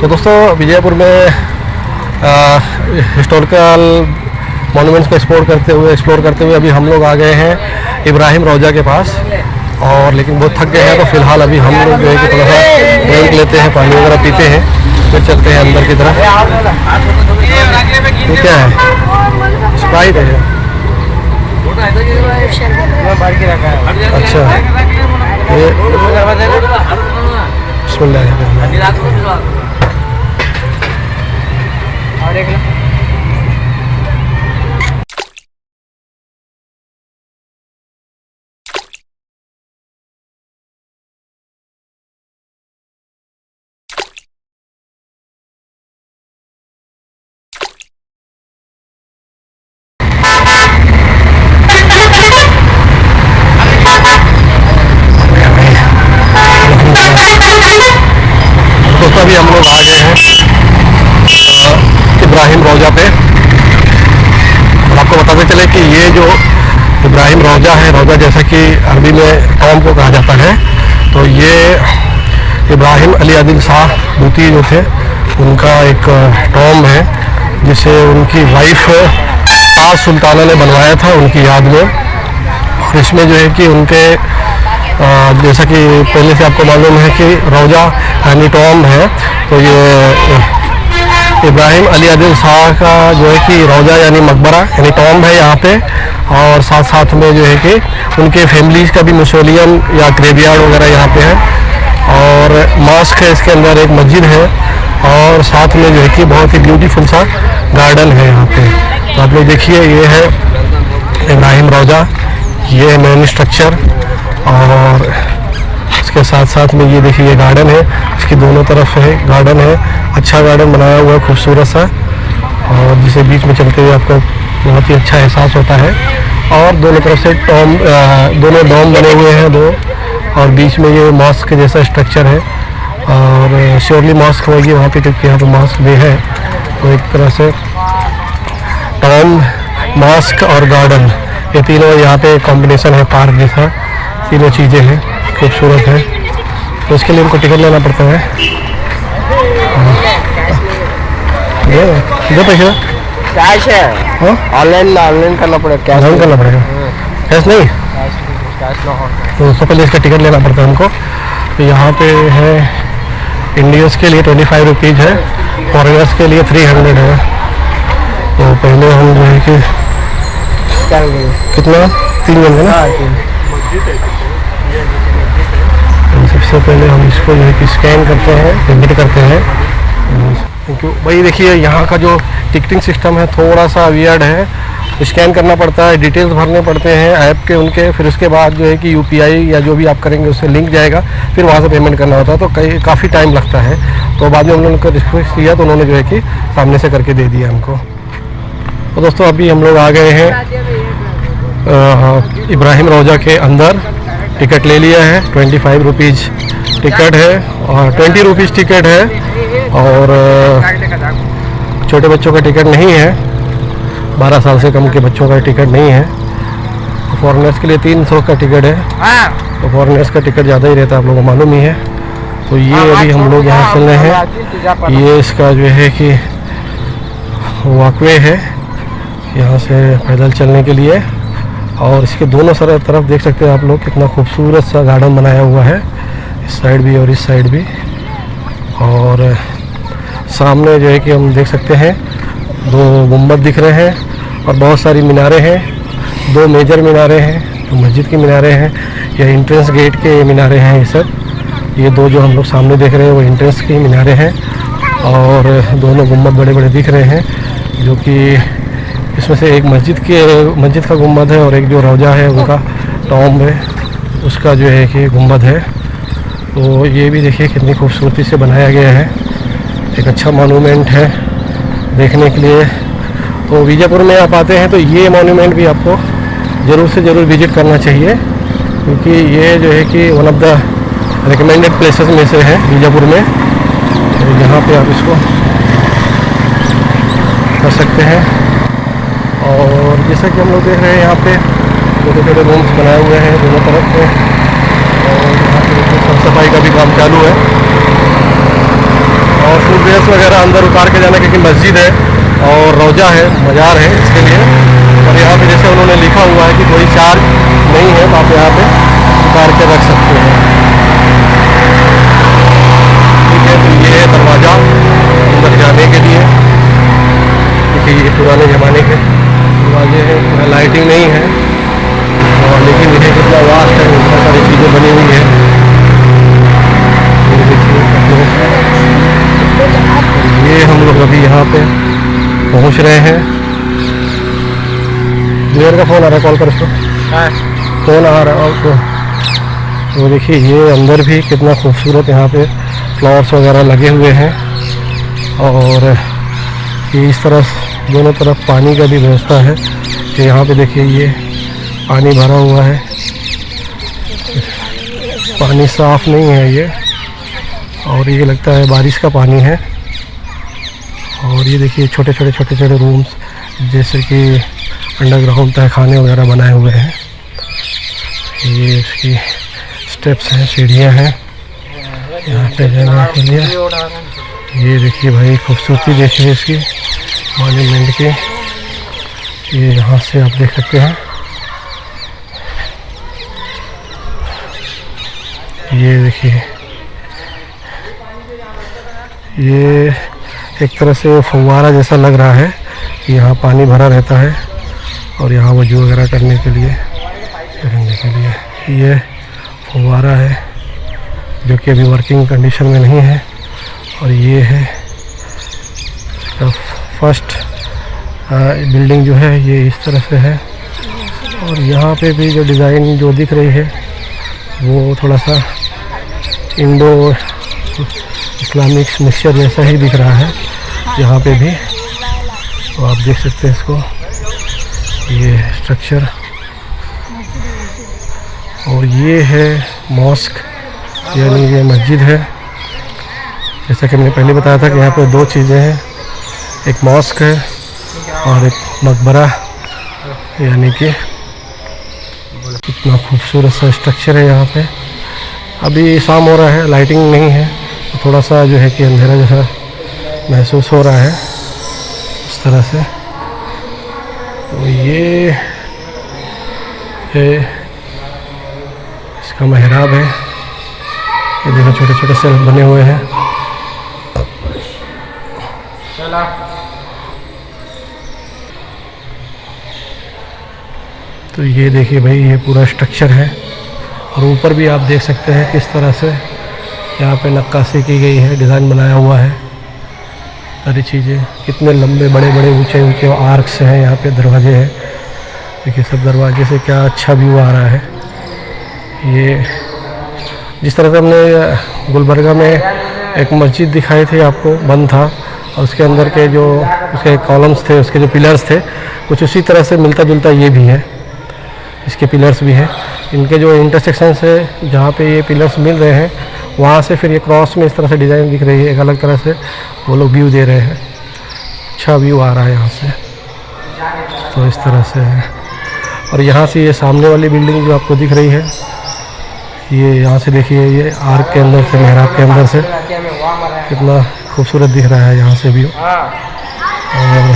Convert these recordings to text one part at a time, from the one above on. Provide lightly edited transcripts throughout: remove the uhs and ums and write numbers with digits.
तो दोस्तों विजयपुर में हिस्टोरिकल मॉन्यूमेंट्स को एक्सप्लोर करते हुए अभी हम लोग आ गए हैं इब्राहिम रौजा के पास। और लेकिन बहुत थक गए हैं, तो फिलहाल अभी हम लोग जो है कि थोड़ा सा ब्रेक लेते हैं, पानी वगैरह पीते हैं, फिर चलते हैं अंदर की तरफ। ये क्या है? स्प्राइट है। अच्छा, ये बिस्मिल्लाह। अभी हम लोग आ गए हैं इब्राहिम रौजा पे। और आपको बताते चले कि ये जो इब्राहिम रौजा है, रौजा जैसा कि अरबी में टॉम को कहा जाता है, तो ये इब्राहिम अली आदिल शाह बूती जो थे उनका एक टॉम है, जिसे उनकी वाइफ ताज सुल्ताना ने बनवाया था उनकी याद में। और इसमें जो है कि उनके जैसा कि पहले से आपको मालूम है कि रौजा यानी टॉम है, तो ये इब्राहिम अली आदिल शाह का जो है कि रौजा यानी मकबरा यानी टॉम है यहाँ पे। और साथ साथ में जो है कि उनके फैमिलीज का भी मौसोलियम या ग्रेवयार्ड वगैरह यहाँ पे है। और मॉस्क है, इसके अंदर एक मस्जिद है, और साथ में जो है कि बहुत ही ब्यूटीफुल सा गार्डन है यहाँ पे। तो आप लोग देखिए, ये है इब्राहिम रौजा, ये है मेन स्ट्रक्चर। और इसके साथ साथ में ये देखिए ये गार्डन है, इसकी दोनों तरफ है गार्डन है, अच्छा गार्डन बनाया हुआ है, खूबसूरत सा, और जिसे बीच में चलते हुए आपको बहुत ही अच्छा एहसास होता है। और दोनों तरफ से दोनों डॉम बने हुए हैं दो, और बीच में ये मॉस्क जैसा स्ट्रक्चर है। और श्योरली मॉस्क होगी वहाँ पे, क्योंकि यहाँ पे मॉस्क भी है। तो एक तरह से टॉम, मॉस्क और गार्डन, ये तीनों यहाँ पे कॉम्बिनेशन है, पार्क जैसा तीनों चीज़ें हैं, खूबसूरत है। तो इसके लिए उनको टिकट लेना पड़ता है। जो पैसे कैश है, ऑनलाइन करना पड़ेगा, कैश करना पड़ेगा, कैश नहीं, तो उससे पहले इसका टिकट लेना पड़ता है हमको। तो यहाँ पे है इंडियंस के लिए 25 रुपीज़ है, फॉरेनर्स के लिए 300 है। तो पहले हम जो है कि कितना 3 घंटे ना, सबसे पहले हम इसको जो है कि स्कैन करते हैं, पेमेंट करते हैं। थैंक यू भाई। देखिए यहाँ का जो टिकटिंग सिस्टम है थोड़ा सा वियर्ड है, स्कैन करना पड़ता है, डिटेल्स भरने पड़ते हैं ऐप के उनके, फिर उसके बाद जो है कि UPI या जो भी आप करेंगे उससे लिंक जाएगा, फिर वहाँ से पेमेंट करना होता है। तो काफ़ी टाइम लगता है। तो बाद में हम लोगों को रिक्वेस्ट किया तो उन्होंने जो है कि सामने से करके दे दिया हमको। तो दोस्तों अभी हम लोग आ गए हैं इब्राहिम रौजा के अंदर। टिकट ले लिया है, 25 रुपीज़ टिकट है, और 20 रुपीज़ टिकट है। और छोटे बच्चों का टिकट नहीं है, 12 साल से कम के बच्चों का टिकट नहीं है। फॉरेनर्स के लिए 300 का टिकट है, तो फॉरेनर्स का टिकट ज़्यादा ही रहता है, आप लोगों को मालूम ही है। तो ये अभी हम लोग यहाँ चल रहे हैं, ये इसका जो है कि वॉकवे है यहाँ से पैदल चलने के लिए। और इसके दोनों तरफ देख सकते हैं आप लोग, कितना खूबसूरत सा गार्डन बनाया हुआ है, इस साइड भी और इस साइड भी। और सामने जो है कि हम देख सकते हैं 2 गुंबद दिख रहे हैं, और बहुत सारी मीनारें हैं, 2 मेजर मीनारें हैं, तो मस्जिद की मीनारें हैं, या इंट्रेंस गेट के मीनारें हैं ये सब। ये 2 जो हम लोग सामने देख रहे हैं वो इंट्रेंस की मीनारें हैं, और दोनों गुंबद बड़े बड़े दिख रहे हैं, जो कि इसमें से एक मस्जिद का गुंबद है, और एक जो रौजा है उनका टॉम है उसका जो है कि गुंबद है। तो ये भी देखिए कितनी खूबसूरती से बनाया गया है, एक अच्छा मॉन्यूमेंट है देखने के लिए। तो विजयपुर में आप आते हैं तो ये मॉन्यूमेंट भी आपको ज़रूर से ज़रूर विज़िट करना चाहिए, क्योंकि ये जो है कि one of the recommended places में से है विजयपुर में। तो यहाँ पे आप इसको कर सकते हैं। और जैसा कि हम लोग देख रहे हैं यहाँ पे छोटे छोटे रूम्स बनाए हुए हैं दोनों तरफ में, और यहाँ पे साफ सफाई का भी काम चालू है। और फुटवेयर फ्लावर्स वगैरह अंदर उतार के जाना, क्योंकि मस्जिद है और रोजा है, मज़ार है, इसके लिए। और यहाँ पे जैसे उन्होंने लिखा हुआ है कि कोई चार्ज नहीं है, तो आप यहाँ पे उतार के रख सकते हैं। ठीक है, तो ये है दरवाज़ा अंदर जाने के लिए। देखिए ये पुराने ज़माने के दरवाजे हैं, यहाँ लाइटिंग नहीं है और लेकिन देखिए कितना वास्ट है, बहुत सारी चीज़ें बनी हुई है। ये देखिए ये हम लोग अभी यहाँ पे पहुँच रहे हैं। देर का फ़ोन आ रहा है, कॉल कर उसको, फ़ोन आ रहा है आपको। तो देखिए ये अंदर भी कितना खूबसूरत यहाँ पे फ्लावर्स वगैरह लगे हुए हैं और ये इस तरफ दोनों तरफ पानी का भी व्यवस्था है कि यहाँ पे देखिए ये पानी भरा हुआ है, पानी साफ़ नहीं है ये, और ये लगता है बारिश का पानी है। और ये देखिए छोटे छोटे रूम्स जैसे कि अंडरग्राउंड तहखाने वगैरह बनाए हुए हैं। ये इसकी स्टेप्स हैं, सीढ़ियाँ हैं यहाँ पे जाने के लिए। ये देखिए भाई खूबसूरती देखिए इसकी मॉन्यूमेंट की, ये यहाँ से आप देख सकते हैं। ये देखिए ये एक तरह से फव्वारा जैसा लग रहा है कि यहाँ पानी भरा रहता है और यहाँ वजू वगैरह करने के लिए ये फव्वारा है जो कि अभी वर्किंग कंडीशन में नहीं है। और ये है फर्स्ट बिल्डिंग जो है ये इस तरह से है। और यहाँ पे भी जो डिज़ाइन जो दिख रही है वो थोड़ा सा इंडो इस्लामिक मिक्सचर जैसा ही दिख रहा है यहाँ पे भी। तो आप देख सकते हैं इसको, ये स्ट्रक्चर। और ये है मॉस्क, यानी ये मस्जिद है। जैसा कि मैंने पहले बताया था कि यहाँ पे दो चीज़ें हैं, एक मॉस्क है और एक मकबरा, यानी कि कितना खूबसूरत सा स्ट्रक्चर है यहाँ पे। अभी शाम हो रहा है, लाइटिंग नहीं है, तो थोड़ा सा जो है कि अंधेरा जैसा महसूस हो रहा है इस तरह से। तो ये है इसका मेहराब है, ये देखो छोटे छोटे सेल्फ बने हुए हैं। तो ये देखिए भाई ये पूरा स्ट्रक्चर है। और ऊपर भी आप देख सकते हैं किस तरह से यहाँ पे नक्काशी की गई है, डिज़ाइन बनाया हुआ है। सारी चीज़ें कितने लंबे बड़े बड़े ऊंचे ऊंचे आर्क्स हैं, यहाँ पे दरवाजे हैं। देखिए सब दरवाजे से क्या अच्छा व्यू आ रहा है। ये जिस तरह से हमने गुलबर्गा में एक मस्जिद दिखाई थी आपको, बंद था, और उसके अंदर के जो उसके कॉलम्स थे, उसके जो पिलर्स थे, कुछ उसी तरह से मिलता जुलता ये भी है। इसके पिलर्स भी हैं, इनके जो इंटरसेक्शन से जहाँ पे ये पिलर्स मिल रहे हैं वहाँ से फिर ये क्रॉस में इस तरह से डिज़ाइन दिख रही है, एक अलग तरह से वो लोग व्यू दे रहे हैं। अच्छा व्यू आ रहा है यहाँ से, तो इस तरह से है। और यहाँ से ये सामने वाली बिल्डिंग जो आपको दिख रही है, ये यहाँ से देखिए, ये आर्क के अंदर से, मेहराब के अंदर से कितना खूबसूरत दिख रहा है यहाँ से व्यू। और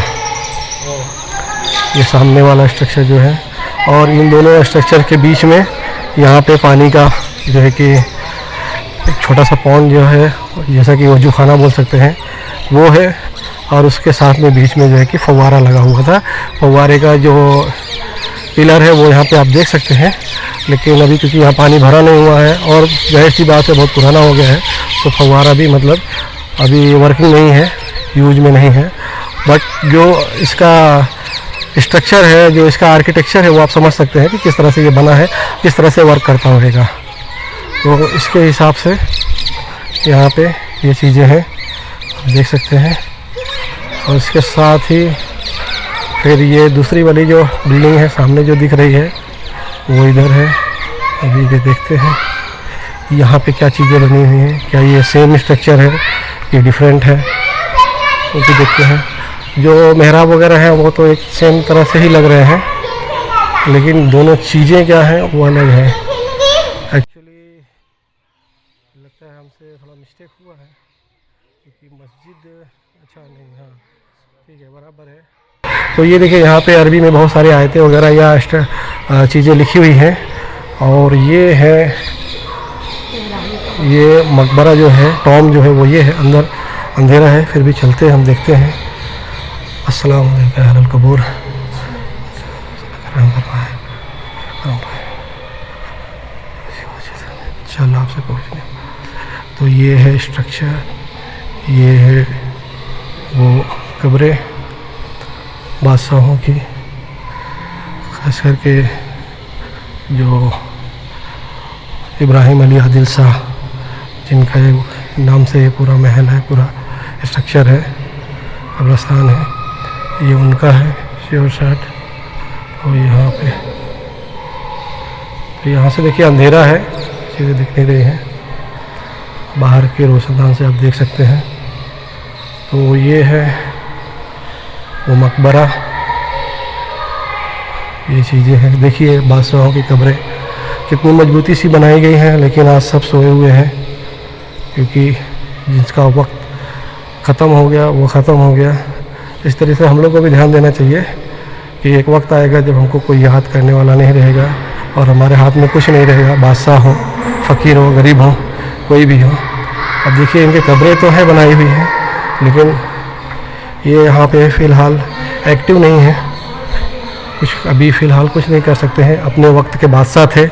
ये सामने वाला स्ट्रक्चर जो है, और इन दोनों स्ट्रक्चर के बीच में यहाँ पे पानी का जो है कि एक छोटा सा पॉन्ड जो है, जैसा कि वजू खाना बोल सकते हैं, वो है। और उसके साथ में बीच में जो है कि फव्वारा लगा हुआ था। फव्वारे का जो पिलर है वो यहाँ पे आप देख सकते हैं, लेकिन अभी क्योंकि यहाँ पानी भरा नहीं हुआ है और जाहिर सी बात है बहुत पुराना हो गया है, तो फव्वारा भी मतलब अभी वर्किंग नहीं है, यूज में नहीं है। बट जो इसका स्ट्रक्चर है, जो इसका आर्किटेक्चर है, वो आप समझ सकते हैं कि किस तरह से ये बना है, किस तरह से वर्क करता होगा। तो इसके हिसाब से यहाँ पे ये चीज़ें हैं, देख सकते हैं। और इसके साथ ही फिर ये दूसरी वाली जो बिल्डिंग है सामने जो दिख रही है वो इधर है। अभी ये देखते हैं यहाँ पे क्या चीज़ें बनी हुई हैं, क्या ये सेम स्ट्रक्चर है कि डिफरेंट है, वो भी देखते हैं। जो मेहराब वगैरह है वो तो एक सेम तरह से ही लग रहे हैं, लेकिन दोनों चीज़ें क्या हैं वो अलग है। एक्चुअली लगता है हमसे थोड़ा मिस्टेक हुआ है, क्योंकि कि मस्जिद अच्छा नहीं, हाँ ठीक है बराबर है। तो ये देखिए यहाँ पे अरबी में बहुत सारे आयतें वगैरह या चीज़ें लिखी हुई हैं। और ये है, ये मकबरा जो है, टॉम जो है वो ये है। अंदर अंधेरा है फिर भी चलते हैं, हम देखते हैं। अस्सलाम वालेकुम अहलुल कबूर। चलो आपसे पूछने, तो ये है स्ट्रक्चर, ये है वो कब्रें बादशाहों की, खास करके जो इब्राहिम अली आदिल शाह जिनका नाम से ये पूरा महल है, पूरा स्ट्रक्चर है, कब्रिस्तान है, ये उनका है श्योर शाट। और यहाँ पे तो यहाँ से देखिए अंधेरा है, चीज़ें दिख नहीं रही हैं, बाहर के रोशनदान से आप देख सकते हैं। तो ये है वो मकबरा, ये चीज़ें हैं। देखिए बादशाहों की कब्रें कितनी मजबूती सी बनाई गई हैं, लेकिन आज सब सोए हुए हैं क्योंकि जिसका वक्त ख़त्म हो गया वो ख़त्म हो गया। इस तरह से हम लोग को भी ध्यान देना चाहिए कि एक वक्त आएगा जब हमको कोई याद करने वाला नहीं रहेगा और हमारे हाथ में कुछ नहीं रहेगा, बादशाह हो, फ़कीर हो, गरीब हो, कोई भी हो। अब देखिए इनके कब्रें तो हैं बनाई हुई हैं, लेकिन ये यहाँ पे फ़िलहाल एक्टिव नहीं है, कुछ अभी फ़िलहाल कुछ नहीं कर सकते हैं। अपने वक्त के बादशाह थे,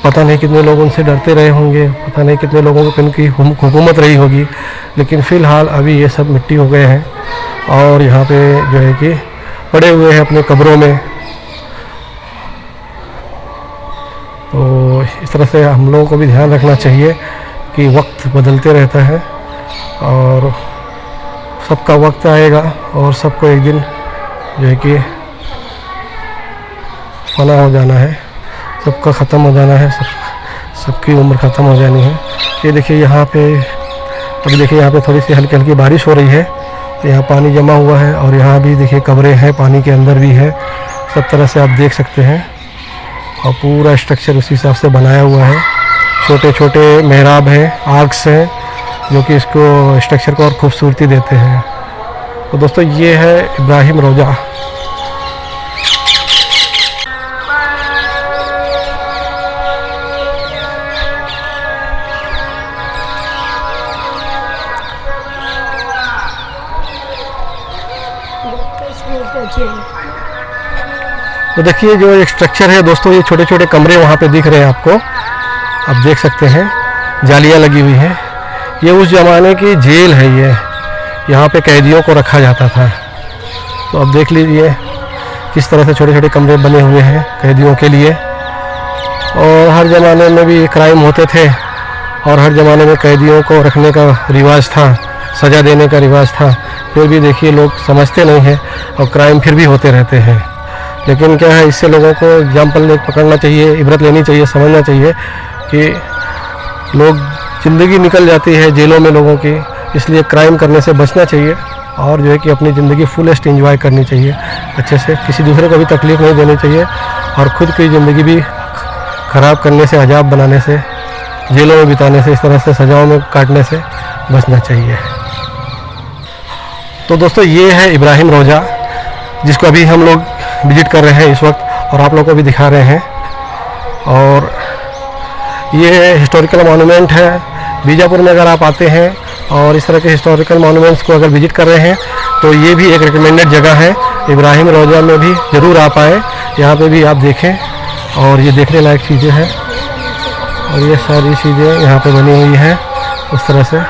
पता नहीं कितने लोग उनसे डरते रहे होंगे, पता नहीं कितने लोगों को उनकी हुकूमत रही होगी, लेकिन फ़िलहाल अभी ये सब मिट्टी हो गए हैं और यहाँ पे जो है कि पड़े हुए हैं अपने कब्रों में। तो इस तरह से हम लोगों को भी ध्यान रखना चाहिए कि वक्त बदलते रहता है और सबका वक्त आएगा और सबको एक दिन जो है कि फना हो जाना है, सबका ख़त्म हो जाना है, सबकी उम्र ख़त्म हो जानी है। ये देखिए यहाँ पे, अभी देखिए यहाँ पे थोड़ी सी हल्की हल्की बारिश हो रही है, तो यहाँ पानी जमा हुआ है और यहाँ भी देखिए कब्रें हैं, पानी के अंदर भी है, सब तरह से आप देख सकते हैं। और पूरा स्ट्रक्चर उसी हिसाब से बनाया हुआ है, छोटे छोटे मेहराब हैं, आर्क्स हैं, जो कि इसको स्ट्रक्चर को और खूबसूरती देते हैं। तो दोस्तों ये है इब्राहिम रोज़ा। तो देखिए जो एक स्ट्रक्चर है दोस्तों, ये छोटे छोटे कमरे वहाँ पे दिख रहे हैं आपको, आप देख सकते हैं, जालियाँ लगी हुई हैं। ये उस ज़माने की जेल है, ये यहाँ पे कैदियों को रखा जाता था। तो अब देख लीजिए किस तरह से छोटे छोटे कमरे बने हुए हैं कैदियों के लिए। और हर ज़माने में भी क्राइम होते थे और हर ज़माने में कैदियों को रखने का रिवाज था, सज़ा देने का रिवाज था, फिर भी देखिए लोग समझते नहीं हैं और क्राइम फिर भी होते रहते हैं। लेकिन क्या है, इससे लोगों को एग्जाम्पल पकड़ना चाहिए, इबरत लेनी चाहिए, समझना चाहिए कि लोग ज़िंदगी निकल जाती है जेलों में लोगों की, इसलिए क्राइम करने से बचना चाहिए और जो है कि अपनी ज़िंदगी फुलेस्ट एंजॉय करनी चाहिए अच्छे से, किसी दूसरे को भी तकलीफ़ नहीं देनी चाहिए और ख़ुद की ज़िंदगी भी ख़राब करने से, अजाब बनाने से, जेलों में बिताने से, इस तरह से सज़ाओं में काटने से बचना चाहिए। तो दोस्तों ये है इब्राहिम रोज़ा, जिसको अभी हम लोग विज़िट कर रहे हैं इस वक्त और आप लोगों को भी दिखा रहे हैं। और ये हिस्टोरिकल मॉन्यूमेंट है। बीजापुर में अगर आप आते हैं और इस तरह के हिस्टोरिकल मॉन्यूमेंट्स को अगर विज़िट कर रहे हैं तो ये भी एक रिकमेंडेड जगह है। इब्राहिम रोज़ा में भी ज़रूर आप आएँ, यहाँ पे भी आप देखें और ये देखने लायक चीज़ें हैं और ये सारी चीज़ें यहाँ पे बनी हुई हैं उस तरह से।